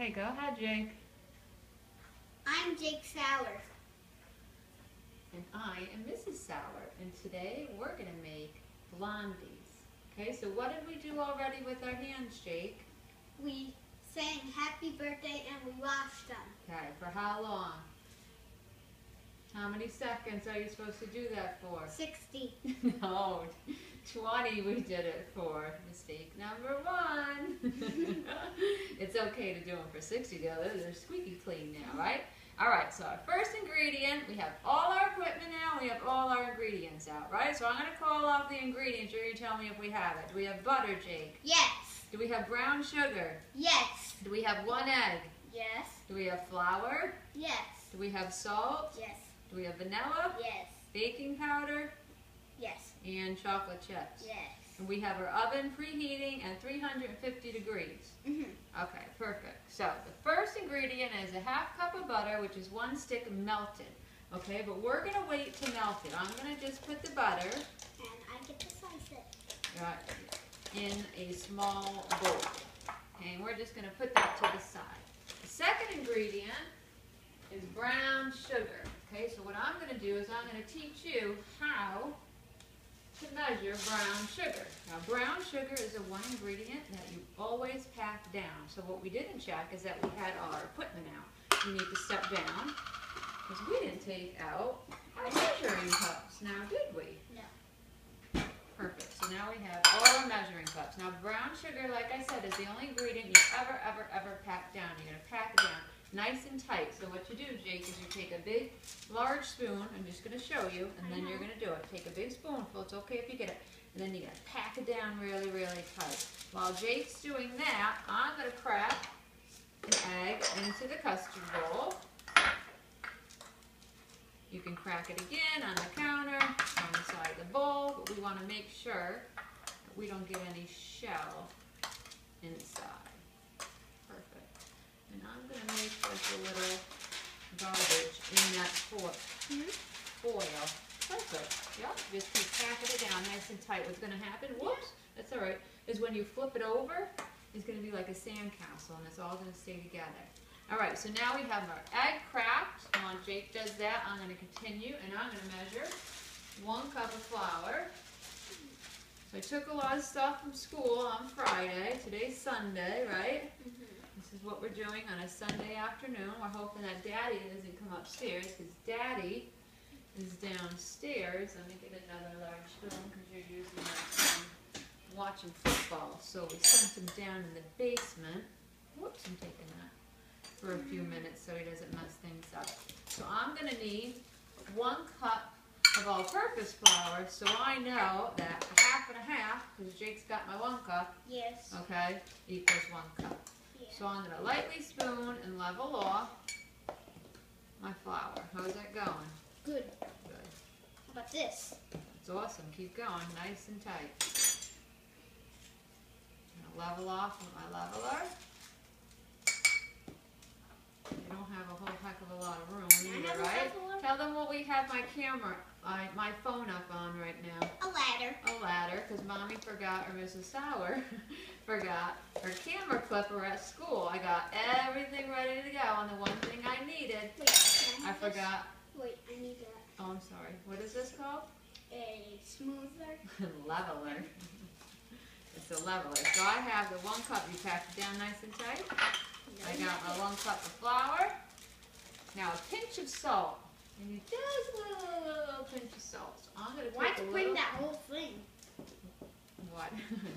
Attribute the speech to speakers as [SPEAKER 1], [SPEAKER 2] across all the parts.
[SPEAKER 1] Okay, go ahead, Jake.
[SPEAKER 2] I'm Jake Sauer.
[SPEAKER 1] And I am Mrs. Sauer, and today we're going to make Blondies. Okay, so what did we do already with our hands, Jake?
[SPEAKER 2] We sang happy birthday and we washed them.
[SPEAKER 1] Okay, for how long? How many seconds are you supposed to do that for?
[SPEAKER 2] 60.
[SPEAKER 1] No, 20 we did it for. Mistake number 1. It's okay to do them for 60 though. They're squeaky clean now, right? Alright, so our first ingredient, we have all our equipment now, we have all our ingredients out, right? So I'm going to call off the ingredients, you're going to tell me if we have it. Do we have butter, Jake?
[SPEAKER 2] Yes.
[SPEAKER 1] Do we have brown sugar?
[SPEAKER 2] Yes.
[SPEAKER 1] Do we have 1 egg?
[SPEAKER 2] Yes.
[SPEAKER 1] Do we have flour?
[SPEAKER 2] Yes.
[SPEAKER 1] Do we have salt?
[SPEAKER 2] Yes.
[SPEAKER 1] Do we have vanilla?
[SPEAKER 2] Yes.
[SPEAKER 1] Baking powder?
[SPEAKER 2] Yes.
[SPEAKER 1] And chocolate chips?
[SPEAKER 2] Yes.
[SPEAKER 1] And we have our oven preheating at 350 degrees. Okay, perfect. So the first ingredient is a 1/2 cup of butter, which is 1 stick melted. Okay, but we're going to wait to melt it. I'm going to just put the butter
[SPEAKER 2] And I get to slice it.
[SPEAKER 1] in a small bowl. Okay, and we're just going to put that to the side. The second ingredient is brown sugar. Okay, so what I'm going to do is I'm going to teach you how to measure brown sugar. Now brown sugar is a 1 ingredient that you always pack down. So what we didn't check is that we had all our equipment out. You need to step down because we didn't take out our measuring cups now, did we?
[SPEAKER 2] No.
[SPEAKER 1] Perfect. So now we have all our measuring cups. Now brown sugar, like I said, is the only ingredient you ever pack down. You're going to pack it down nice and tight. So what you do, Jake, is you take a big, large spoon. I'm just going to show you, and then you're going to do it. Take a big spoonful. It's okay if you get it. And then you're going to pack it down really, really tight. While Jake's doing that, I'm going to crack an egg into the custard bowl. You can crack it again on the counter, on the side of the bowl, but we want to make sure that we don't get any shell inside. And I'm going to make like a little garbage in that foil. Perfect. Yep. Just keep packing it down nice and tight. What's going to happen, whoops, that's all right, is when you flip it over, it's going to be like a sandcastle and it's all going to stay together. All right, so now we have our egg cracked. While Jake does that, I'm going to continue and I'm going to measure 1 cup of flour. So I took a lot of stuff from school on Friday. Today's Sunday, right? This is what we're doing on a Sunday afternoon. We're hoping that Daddy doesn't come upstairs because Daddy is downstairs. Let me get another large spoon because you're using that phone watching football. So we sent him down in the basement. Whoops, I'm taking that for a few minutes so he doesn't mess things up. So I'm going to need 1 cup of all-purpose flour so I know that 1/2 and 1/2, because Jake's got my 1 cup,
[SPEAKER 2] Yes.
[SPEAKER 1] okay, equals 1 cup. So I'm going to lightly spoon and level off my flour. How's that going?
[SPEAKER 2] Good.
[SPEAKER 1] Good.
[SPEAKER 2] How about this?
[SPEAKER 1] That's awesome. Keep going. Nice and tight. I'm going to level off with my leveler. You don't have a whole heck of a lot of room either, right? Tell them what we have my camera, my phone up on right now.
[SPEAKER 2] A ladder.
[SPEAKER 1] A ladder, because Mommy forgot, or Mrs. Sauer forgot her camera clipper at school. I got everything ready to go, and the one thing I needed,
[SPEAKER 2] Wait,
[SPEAKER 1] I forgot.
[SPEAKER 2] Wait, I need that.
[SPEAKER 1] Oh, I'm sorry. What is this called?
[SPEAKER 2] A smoother.
[SPEAKER 1] Leveler. It's a leveler. So I have the 1 cup. You packed it down nice and tight. I got my 1 cup of flour. Now a pinch of salt. And you just a little pinch of salt. So I'm going to
[SPEAKER 2] Why
[SPEAKER 1] take a little.
[SPEAKER 2] bring that whole thing?
[SPEAKER 1] What?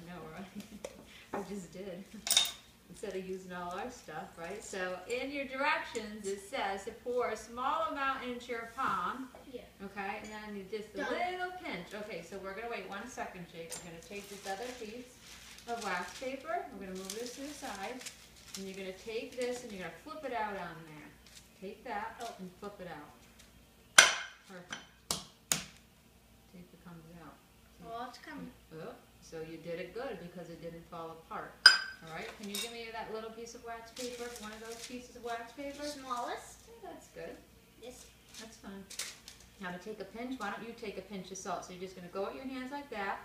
[SPEAKER 1] No, right? I just did. Instead of using all our stuff, right? So in your directions, it says to pour a small amount into your palm.
[SPEAKER 2] Yeah.
[SPEAKER 1] Okay, and then you just a little pinch. Okay, so we're going to wait 1 second, Jake. We're going to take this other piece of wax paper. We're going to move this to the side. And you're going to take this and you're going to flip it out on there. Take that and flip it out. Perfect. See if it comes out.
[SPEAKER 2] Oh, it's coming.
[SPEAKER 1] Oh, so you did it good because it didn't fall apart. All right, can you give me that little piece of wax paper? 1 of those pieces of wax paper?
[SPEAKER 2] The smallest?
[SPEAKER 1] Yeah, that's good.
[SPEAKER 2] This.
[SPEAKER 1] That's fine. Now to take a pinch, why don't you take a pinch of salt? So you're just going to go with your hands like that,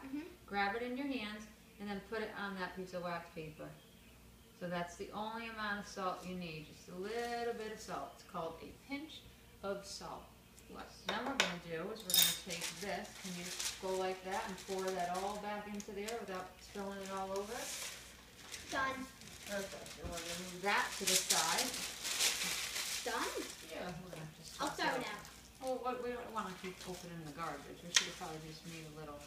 [SPEAKER 1] grab it in your hands, and then put it on that piece of wax paper. So that's the only amount of salt you need, just a little bit of salt. It's called a pinch of salt. What then we're going to do is we're going to take this, can you go like that and pour that all back into there without spilling it all over?
[SPEAKER 2] Done.
[SPEAKER 1] Perfect. And we're going to move that to the side.
[SPEAKER 2] Done?
[SPEAKER 1] Yeah, we're going to just
[SPEAKER 2] I'll throw it out.
[SPEAKER 1] Oh, we don't want to keep opening the garbage. We should have probably just made a little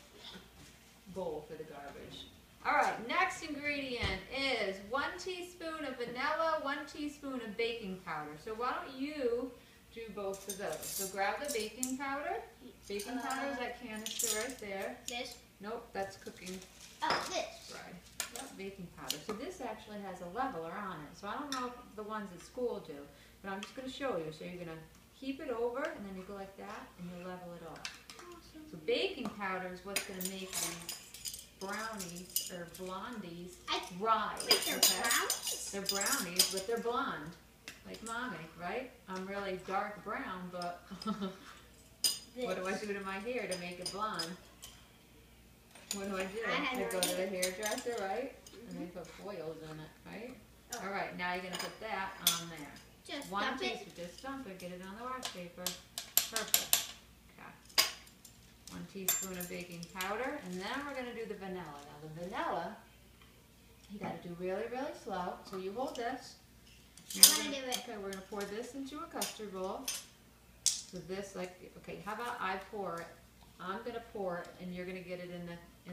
[SPEAKER 1] bowl for the garbage. All right, next ingredient is 1 teaspoon of vanilla, 1 teaspoon of baking powder. So why don't you do both of those? So grab the baking powder. Baking powder is that canister right there.
[SPEAKER 2] This?
[SPEAKER 1] Nope, that's cooking.
[SPEAKER 2] Oh, this.
[SPEAKER 1] Right. Yep, baking powder. So this actually has a leveler on it. So I don't know if the ones at school do, but I'm just going to show you. So you're going to keep it over, and then you go like that, and you level it off.
[SPEAKER 2] Awesome.
[SPEAKER 1] So baking powder is what's going to make these brownies or blondies rise.
[SPEAKER 2] Wait, they're brownies?
[SPEAKER 1] They're brownies, but they're blonde, like mommy, right? I'm really dark brown, but what do I do to my hair to make it blonde? What do? I go to the hairdresser, right? And they put foils in it, right?
[SPEAKER 2] Oh.
[SPEAKER 1] All right, now you're going to put that on there.
[SPEAKER 2] Just
[SPEAKER 1] One
[SPEAKER 2] dump it.
[SPEAKER 1] teaspoon, just dump it, get it on the wax paper. Perfect. Okay. 1 teaspoon of baking powder, and then we're going to do the vanilla. Now the vanilla, you got to do really, really slow. So you hold this.
[SPEAKER 2] I'm gonna do it.
[SPEAKER 1] Okay, we're going to pour this into a custard bowl. So this, okay, how about I pour it? I'm going to pour it, and you're going to get it in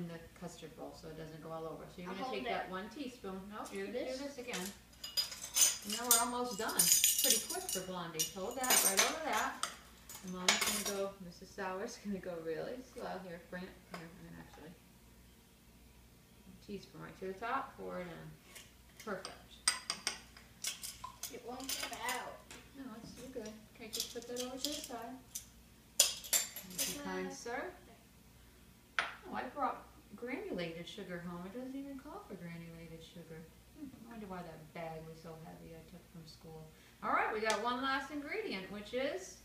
[SPEAKER 1] the custard bowl so it doesn't go all over. So you're going to take that 1 teaspoon. No, you're going to do this again. And then we're almost done. Pretty quick for Blondie. Hold that right over that. And Mama's going to go, Mrs. Sauer's going to go really slow. Here, bring it. Here, I'm going to actually. 1 teaspoon right to the top. Pour it in. Perfect.
[SPEAKER 2] It won't get out.
[SPEAKER 1] No, it's still good. Okay, just put that over to the side. Thank you, kind sir. Oh, I brought granulated sugar home. It doesn't even call for granulated sugar. I wonder why that bag was so heavy I took from school. All right, we got one last ingredient, which is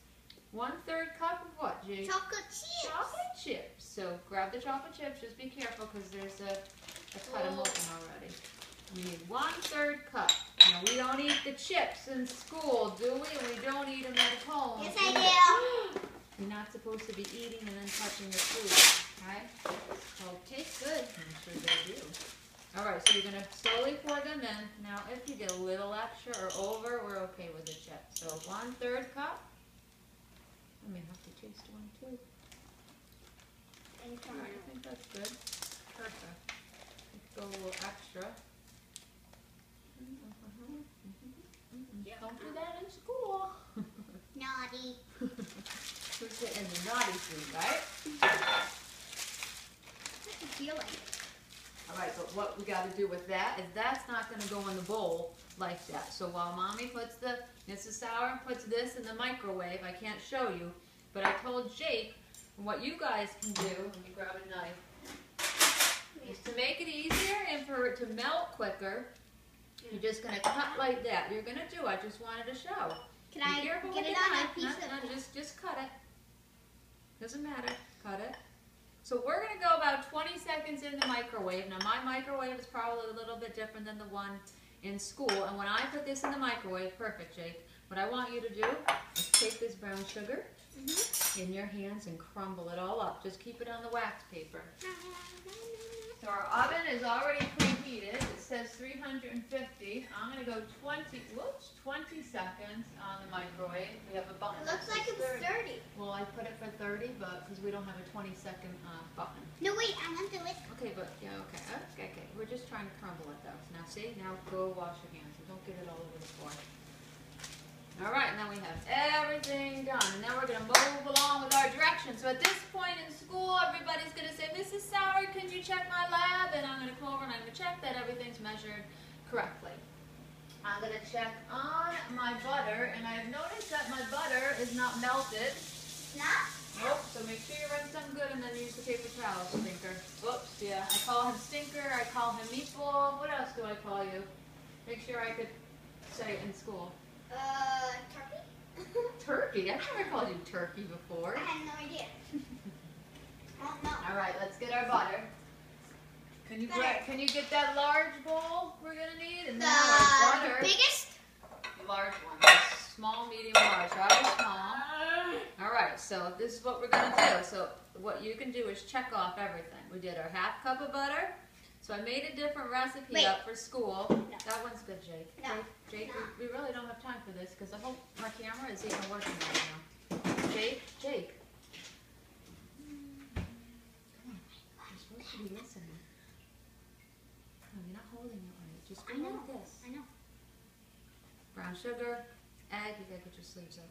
[SPEAKER 1] 1/3 cup of what, Jake?
[SPEAKER 2] Chocolate chips.
[SPEAKER 1] Chocolate chips. So grab the chocolate chips. Just be careful because there's I cut them open already. We need 1/3 cup. Now we don't eat the chips in school, do we? We don't eat them at home.
[SPEAKER 2] Yes, I do.
[SPEAKER 1] You're not supposed to be eating and then touching your food, right? Well, tastes good. I'm sure they do. All right, so you're going to slowly pour them in. Now, if you get a little extra or over, we're okay with the chip. So 1/3 cup. I may have to taste one too. All right, I think that's good. Perfect. Let's go a little extra. Don't do that in school.
[SPEAKER 2] Naughty.
[SPEAKER 1] Who's in the naughty food, right?
[SPEAKER 2] What's the feeling?
[SPEAKER 1] All right, but what we got to do with that is that's not going to go in the bowl like that. So while Mommy puts Mrs. Sauer puts this in the microwave, I can't show you, but I told Jake what you guys can do, let me grab a knife, is to make it easier and for it to melt quicker, you're just going to cut like that. You're going to do, I just wanted to show.
[SPEAKER 2] Can I get it on a piece of...
[SPEAKER 1] Just cut it. Doesn't matter. Cut it. So we're going to go about 20 seconds in the microwave. Now my microwave is probably a little bit different than the one in school. And when I put this in the microwave, perfect, Jake, what I want you to do is take this brown sugar in your hands and crumble it all up. Just keep it on the wax paper. So our oven is already preheated. It says 350. I'm going to go 20 seconds on the microwave. We have a button.
[SPEAKER 2] It looks like it's 30.
[SPEAKER 1] Well, I put it for 30, but because we don't have a 20-second button.
[SPEAKER 2] No, wait, I want to do it.
[SPEAKER 1] Okay, but, yeah, okay. We're just trying to crumble it, though. Now, see? Now go wash your hands. Don't get it all over the floor. All right, and then we have everything done. And now we're going to move along with our directions. So at this point in school, everybody's going to say, Mrs. Sauer, can you check my lab? And I'm going to come over and I'm going to check that everything's measured correctly. I'm going to check on my butter, and I've noticed that my butter is not melted.
[SPEAKER 2] Not?
[SPEAKER 1] Nope, so make sure you rinse them good and then use the paper towel, Stinker. Whoops, yeah. I call him Stinker, I call him Meatball. What else do I call you? Make sure I could say it in school.
[SPEAKER 2] Turkey?
[SPEAKER 1] Turkey? I've never called you turkey before.
[SPEAKER 2] I have no idea. I don't know.
[SPEAKER 1] All right, let's get our butter. Can you get that large bowl we're gonna need? And then Alright, so this is what we're going to do. So what you can do is check off everything. We did our half cup of butter. So I made a different recipe up for school.
[SPEAKER 2] No.
[SPEAKER 1] That one's good, Jake.
[SPEAKER 2] No.
[SPEAKER 1] Jake,
[SPEAKER 2] No.
[SPEAKER 1] we really don't have time for this because I hope my camera is even working right now. Jake? Come on. You're supposed to be listening. No, you're not holding it right. Just go like this.
[SPEAKER 2] I know.
[SPEAKER 1] Brown sugar, egg, you gotta get your sleeves up.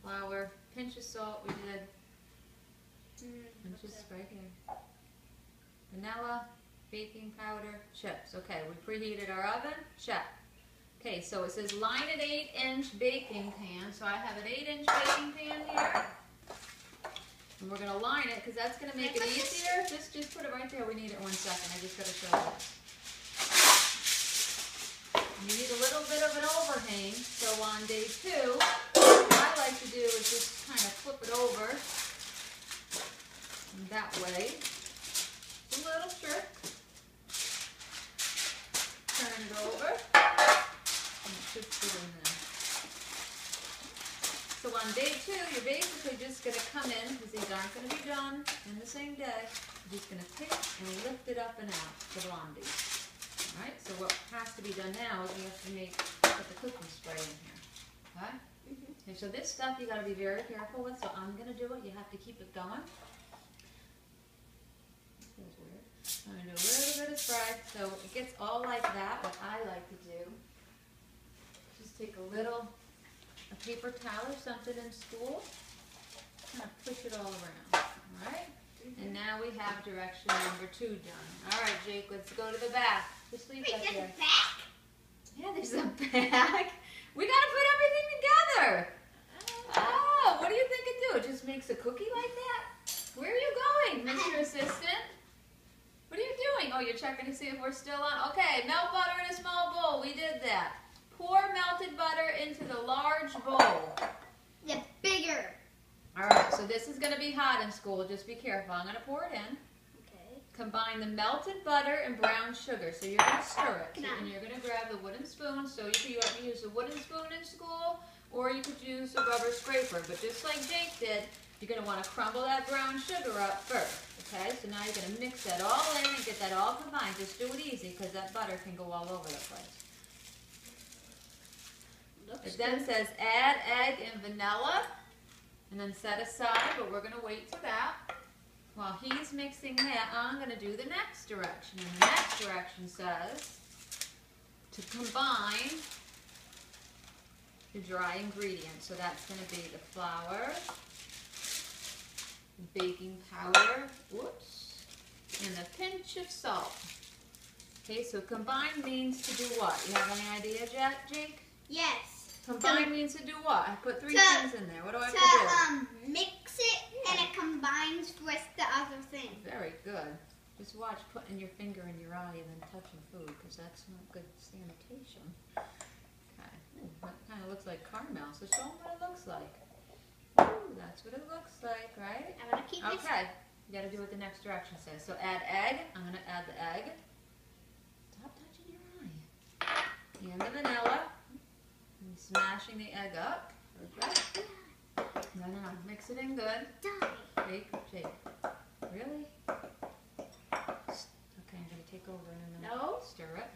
[SPEAKER 1] Flour, pinch of salt, we did. And just right here. Vanilla, baking powder, chips. Okay, we preheated our oven, check. Okay, so it says line an 8-inch baking pan. So I have an 8-inch baking pan here. And we're gonna line it because that's gonna make it easier. Just put it right there. We need it 1 second. I just gotta show you. You need a little bit of an overhang. So on day 2, what I like to do is just kind of flip it over that way. A little trick. Turn it over. And it should fit in there. So on day 2, you're basically just going to come in, because these aren't going to be done in the same day. You're just going to pick and lift it up and out, the Blondies. Alright, so what has to be done now is we have to put the cooking spray in here. Okay? Okay, so this stuff you got to be very careful with, so I'm going to do it. You have to keep it going. This feels weird. I'm going to do a little bit of spray, so it gets all like that. What I like to do, just take a paper towel or something in school, kind of push it all around. Alright? And now we have direction number 2 done. Alright, Jake, let's go to the back. Just leave that there.
[SPEAKER 2] Back?
[SPEAKER 1] Yeah, there's a bag. We gotta put everything together. Oh, what do you think it do? It just makes a cookie like that? Where are you going, Mr. Assistant? What are you doing? Oh, you're checking to see if we're still on. Okay, melt butter in a small bowl. We did that. Pour melted butter into the large bowl.
[SPEAKER 2] The bigger.
[SPEAKER 1] Alright, so this is going to be hot in school. Just be careful. I'm going to pour it in.
[SPEAKER 2] Okay.
[SPEAKER 1] Combine the melted butter and brown sugar. So you're going to stir it. And you're going to grab the wooden spoon. So you can use a wooden spoon in school, or you could use a rubber scraper. But just like Jake did, you're going to want to crumble that brown sugar up first. Okay, so now you're going to mix that all in and get that all combined. Just do it easy because that butter can go all over the place. It then says add egg and vanilla. And then set aside, but we're going to wait for that. While he's mixing that, I'm going to do the next direction. And the next direction says to combine the dry ingredients. So that's going to be the flour, baking powder, whoops, and a pinch of salt. Okay, so combine means to do what? You have any idea, Jake?
[SPEAKER 2] Yes.
[SPEAKER 1] Combine means to do what? I put 3 things in there. What do I have to
[SPEAKER 2] do? Mix it and it combines with the other thing.
[SPEAKER 1] Very good. Just watch putting your finger in your eye and then touching food because that's not good sanitation. Okay. Ooh, that kind of looks like caramel. So show them what it looks like. Ooh, that's what it looks like, right?
[SPEAKER 2] I'm going to keep this.
[SPEAKER 1] Okay. You got to do what the next direction says. So add egg. I'm going to add the egg. Stop touching your eye. And the vanilla. And smashing the egg up. Perfect. No. Mix it in good. Shake. Really? Okay, I'm going to take over in a minute.
[SPEAKER 2] No.
[SPEAKER 1] Stir it.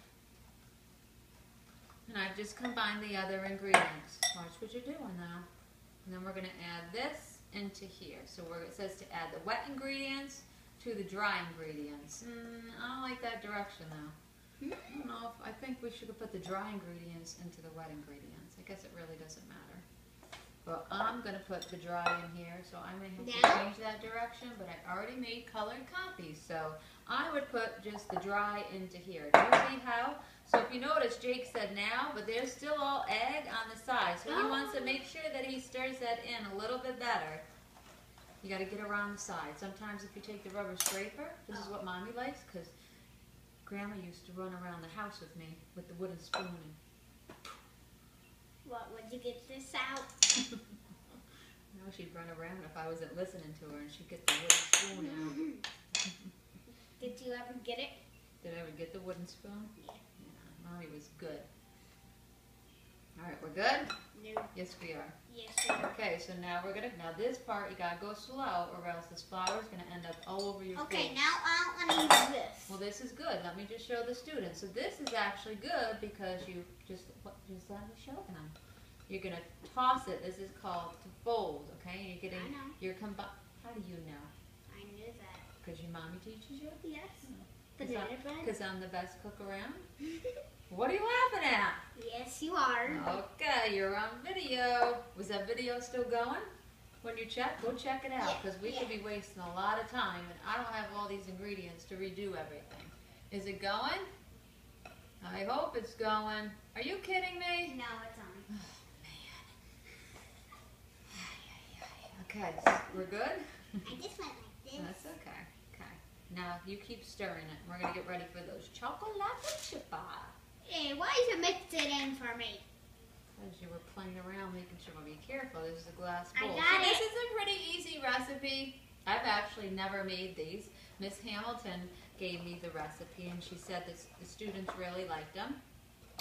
[SPEAKER 1] And I've just combined the other ingredients. Watch what you're doing now. And then we're going to add this into here. So it says to add the wet ingredients to the dry ingredients. I don't like that direction though. I don't know if I think we should have put the dry ingredients into the wet ingredients. I guess it really doesn't matter. But I'm going to put the dry in here, so I may have to change that direction, but I already made colored copies, so I would put just the dry into here. Do you see how? So if you notice, Jake said now, but there's still all egg on the side, so he wants to make sure that he stirs that in a little bit better. You got to get around the side. Sometimes if you take the rubber scraper, this is what Mommy likes, because Grandma used to run around the house with me with the wooden spoon.
[SPEAKER 2] What, would you get this out?
[SPEAKER 1] No, she'd run around if I wasn't listening to her and she'd get the wooden spoon out.
[SPEAKER 2] Did you ever get it?
[SPEAKER 1] Did I ever get the wooden spoon?
[SPEAKER 2] Yeah.
[SPEAKER 1] Yeah, Mommy was good. All right, we're good?
[SPEAKER 2] No.
[SPEAKER 1] Yes, we are.
[SPEAKER 2] Yes, we are.
[SPEAKER 1] Okay, so now now this part you gotta go slow or else this flour is gonna end up all over your face.
[SPEAKER 2] Okay, now I want to use this.
[SPEAKER 1] Well, this is good. Let me just show the students. So this is actually good because you just let me show them. You're gonna toss it. This is called to fold, okay? You're getting
[SPEAKER 2] I know.
[SPEAKER 1] How do you know?
[SPEAKER 2] I knew that.
[SPEAKER 1] Because your mommy teaches you?
[SPEAKER 2] Yes. Banana bread?
[SPEAKER 1] Because I'm the best cook around? What are you laughing at?
[SPEAKER 2] Yes, you are.
[SPEAKER 1] Okay, you're on video. Was that video still going? When you check, go check it out because we could be wasting a lot of time and I don't have all these ingredients to redo everything. Is it going? I hope it's going. Are you kidding me?
[SPEAKER 2] No, it's on.
[SPEAKER 1] Oh, man. Okay, so we're good?
[SPEAKER 2] I just went like this.
[SPEAKER 1] That's okay. Okay. Now you keep stirring it. We're going to get ready for those chocolate chip bars.
[SPEAKER 2] Hey, why you mix it in for me?
[SPEAKER 1] Because you were playing around making sure, be careful, this is a glass bowl.
[SPEAKER 2] I got it.
[SPEAKER 1] This is a pretty easy recipe. I've actually never made these. Miss Hamilton gave me the recipe and she said that the students really liked them.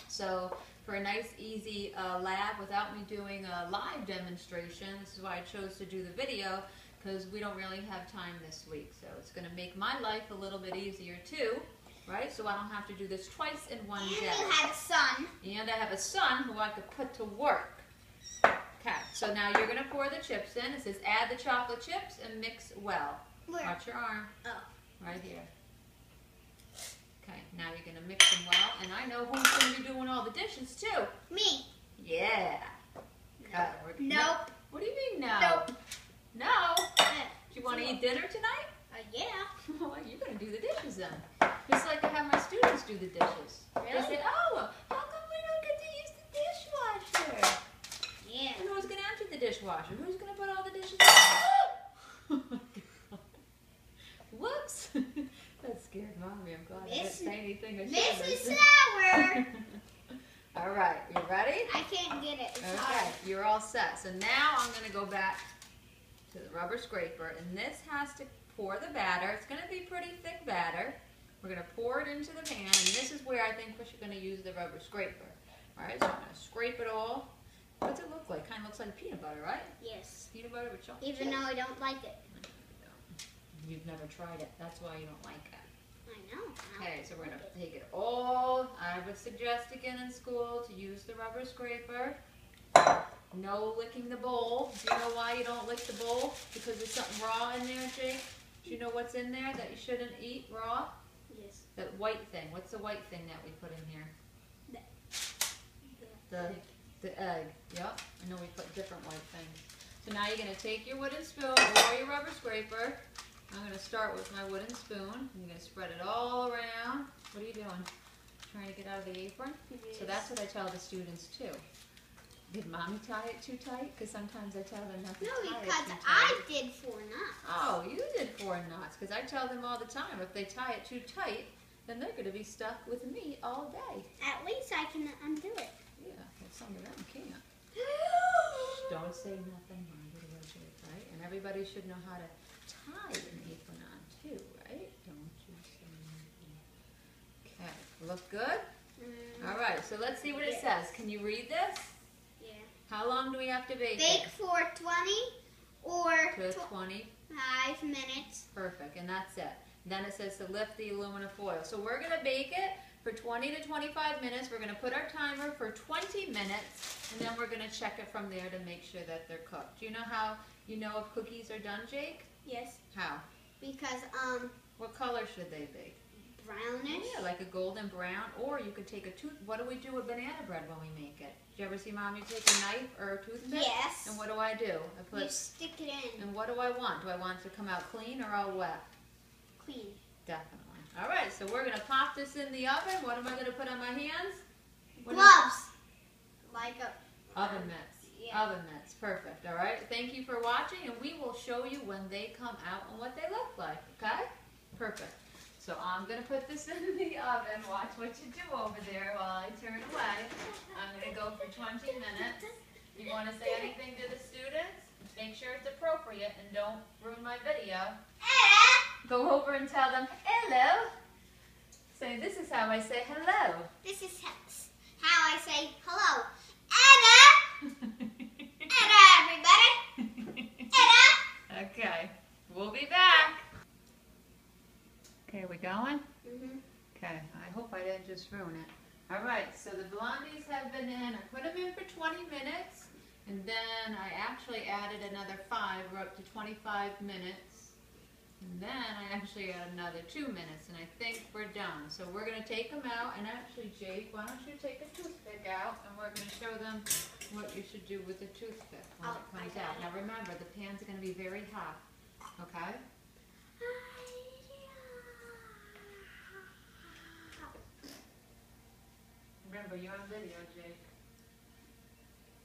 [SPEAKER 1] So for a nice easy lab without me doing a live demonstration, this is why I chose to do the video because we don't really have time this week. So it's going to make my life a little bit easier too. Right, so I don't have to do this twice in one day.
[SPEAKER 2] And you have a son.
[SPEAKER 1] And I have a son who I could put to work. Okay, so now you're going to pour the chips in. It says add the chocolate chips and mix well.
[SPEAKER 2] Where?
[SPEAKER 1] Watch your arm.
[SPEAKER 2] Oh.
[SPEAKER 1] Right here. Okay, now you're going to mix them well. And I know who's going to be doing all the dishes too.
[SPEAKER 2] Me.
[SPEAKER 1] Yeah. Okay,
[SPEAKER 2] Nope.
[SPEAKER 1] What do you mean no?
[SPEAKER 2] Nope.
[SPEAKER 1] No? Do you want to eat dinner tonight?
[SPEAKER 2] Yeah.
[SPEAKER 1] Well, you're going to do the dishes then. Just like I have my students do the dishes.
[SPEAKER 2] Really?
[SPEAKER 1] They say, oh, how come we don't get to use the dishwasher?
[SPEAKER 2] Yeah.
[SPEAKER 1] And who's going to empty the dishwasher? Who's going to put all the dishes in? Whoops. That scared Mommy. I'm glad I didn't say anything.
[SPEAKER 2] This is sour.
[SPEAKER 1] All right, you ready?
[SPEAKER 2] I can't get it. It's
[SPEAKER 1] Okay,
[SPEAKER 2] hard.
[SPEAKER 1] you're all set. So now I'm going to go back to the rubber scraper, and this has to pour the batter. It's going to be pretty thick batter. We're going to pour it into the pan, and this is where I think we're going to use the rubber scraper. All right, so I'm going to scrape it all. What's it look like? Kind of looks like peanut butter, right?
[SPEAKER 2] Yes.
[SPEAKER 1] Peanut butter with chocolate
[SPEAKER 2] Even
[SPEAKER 1] chips?
[SPEAKER 2] though I don't like it.
[SPEAKER 1] You've never tried it. That's why you don't like it.
[SPEAKER 2] I know.
[SPEAKER 1] Okay, so we're going to take it all. I would suggest again in school to use the rubber scraper. No licking the bowl. Do you know why you don't lick the bowl? Because there's something raw in there, Jake? Do you know what's in there that you shouldn't eat raw?
[SPEAKER 2] Yes.
[SPEAKER 1] That white thing. What's the white thing that we put in here? The egg. Yep. I know we put different white things. So now you're going to take your wooden spoon or your rubber scraper. I'm going to start with my wooden spoon. I'm going to spread it all around. What are you doing? Trying to get out of the apron?
[SPEAKER 2] Yes.
[SPEAKER 1] So that's what I tell the students too. Did Mommy tie it too tight? Because sometimes I tell them not to tie it too
[SPEAKER 2] because
[SPEAKER 1] tight.
[SPEAKER 2] I did 4 knots.
[SPEAKER 1] Oh, you did 4 knots. Because I tell them all the time, if they tie it too tight, then they're going to be stuck with me all day.
[SPEAKER 2] At least I can undo it.
[SPEAKER 1] Yeah, but some of them can't. Don't say nothing, right? And everybody should know how to tie an apron on too, right? Don't you say anything. Okay, look good? All right, so let's see what it says. Can you read this?
[SPEAKER 2] Yeah.
[SPEAKER 1] How long do we have to bake
[SPEAKER 2] Bake
[SPEAKER 1] it?
[SPEAKER 2] for 20 or
[SPEAKER 1] To 20.
[SPEAKER 2] 5 minutes.
[SPEAKER 1] Perfect, and that's it. Then it says to lift the aluminum foil. So we're going to bake it for 20 to 25 minutes. We're going to put our timer for 20 minutes, and then we're going to check it from there to make sure that they're cooked. Do you know how you know if cookies are done, Jake?
[SPEAKER 2] Yes.
[SPEAKER 1] How?
[SPEAKER 2] Because
[SPEAKER 1] What color should they be?
[SPEAKER 2] brownish.
[SPEAKER 1] Yeah, like a golden brown, or you could take a what do we do with banana bread when we make it? Did you ever see Mommy take a knife or a toothpick?
[SPEAKER 2] Yes.
[SPEAKER 1] And what do I do? I put.
[SPEAKER 2] You stick it in.
[SPEAKER 1] And what do I want? Do I want it to come out clean or all wet?
[SPEAKER 2] Clean.
[SPEAKER 1] Definitely. All right, so we're going to pop this in the oven. What am I going to put on my hands?
[SPEAKER 2] Gloves. Like a
[SPEAKER 1] Oven mitts.
[SPEAKER 2] Yeah.
[SPEAKER 1] Oven mitts. Perfect. All right. Thank you for watching, and we will show you when they come out and what they look like. Okay? Perfect. So I'm going to put this in the oven. Watch what you do over there while I turn away. I'm going to go for 20 minutes. You want to say anything to the students? Make sure it's appropriate and don't ruin my video. Go over and tell them, hello. Say, this is how I say hello.
[SPEAKER 2] This is how I say hello.
[SPEAKER 1] and just ruin it. All right, so the Blondies have been in. I put them in for 20 minutes, and then I actually added another 5. We're up to 25 minutes. And then I actually add another 2 minutes, and I think we're done. So we're going to take them out, and actually, Jake, why don't you take a toothpick out, and we're going to show them what you should do with the toothpick when it comes out. Now remember, the pans are going to be very hot, okay? Remember, you're on video, Jake.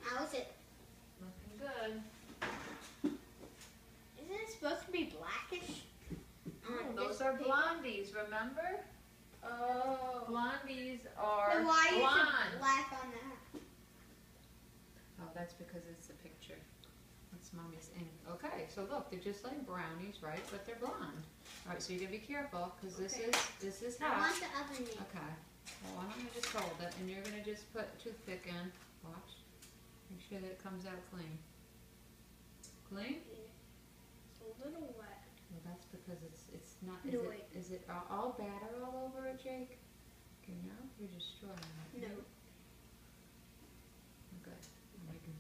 [SPEAKER 2] How is it?
[SPEAKER 1] Looking good.
[SPEAKER 2] Isn't it supposed to be blackish?
[SPEAKER 1] Those are Blondies, remember?
[SPEAKER 2] Oh.
[SPEAKER 1] Blondies are
[SPEAKER 2] Then why is
[SPEAKER 1] blonde.
[SPEAKER 2] it black on that?
[SPEAKER 1] Oh, that's because it's the picture. That's Mommy's ink. Okay, so look, they're just like brownies, right? But they're blonde. All right, so you're gonna be careful because this is
[SPEAKER 2] I
[SPEAKER 1] hot.
[SPEAKER 2] want the oven mitt.
[SPEAKER 1] Okay. Well, why don't you just hold it, and you're gonna just put a toothpick in. Watch. Make sure that it comes out clean. Clean?
[SPEAKER 2] It's a little wet.
[SPEAKER 1] Well, that's because it's not.
[SPEAKER 2] No,
[SPEAKER 1] Is it all batter all over it, Jake? Okay, now you're destroying it.
[SPEAKER 2] No.
[SPEAKER 1] Okay.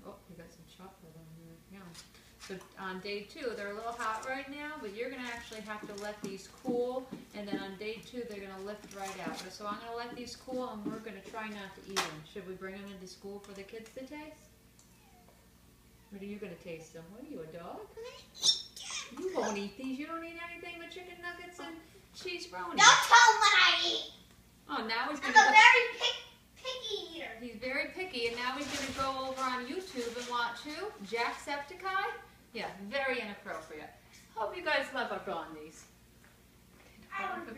[SPEAKER 1] Oh, we got some chocolate on there. Yeah. So on day 2, they're a little hot right now, but you're going to actually have to let these cool, and then on day 2, they're going to lift right out. So I'm going to let these cool, and we're going to try not to eat them. Should we bring them into school for the kids to taste? Or are you going to taste them? What are you, a dog? You won't eat these. You don't eat anything but chicken nuggets and cheese brownies.
[SPEAKER 2] Don't tell him what I eat.
[SPEAKER 1] Oh, now he's
[SPEAKER 2] I'm
[SPEAKER 1] going to
[SPEAKER 2] a very picky eater.
[SPEAKER 1] He's very picky, and now he's going to go over on YouTube and watch who? Jacksepticeye? Yeah, very inappropriate. Hope you guys love our Blondies.
[SPEAKER 2] I want to